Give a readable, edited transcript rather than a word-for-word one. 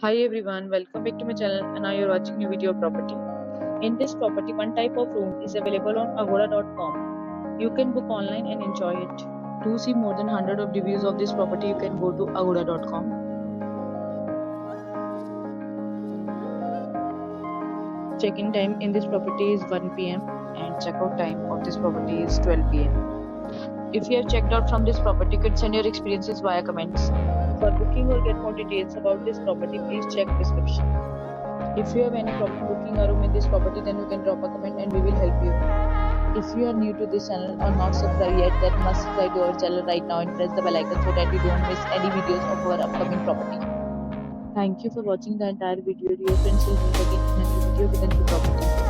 Hi everyone, welcome back to my channel and now you're watching new video of property. In this property, one type of room is available on agoda.com. You can book online and enjoy it. To see more than 100 of reviews of this property, you can go to agoda.com. Check-in time in this property is 1 p.m. and check-out time of this property is 12 p.m. If you have checked out from this property, you can send your experiences via comments. For booking or get more details about this property, please check description. If you have any problem booking a room in this property, then you can drop a comment and we will help you. If you are new to this channel or not subscribed yet, then must subscribe to our channel right now and press the bell icon so that you don't miss any videos of our upcoming property. Thank you for watching the entire video. Your friends will meet again in a new video with a new property.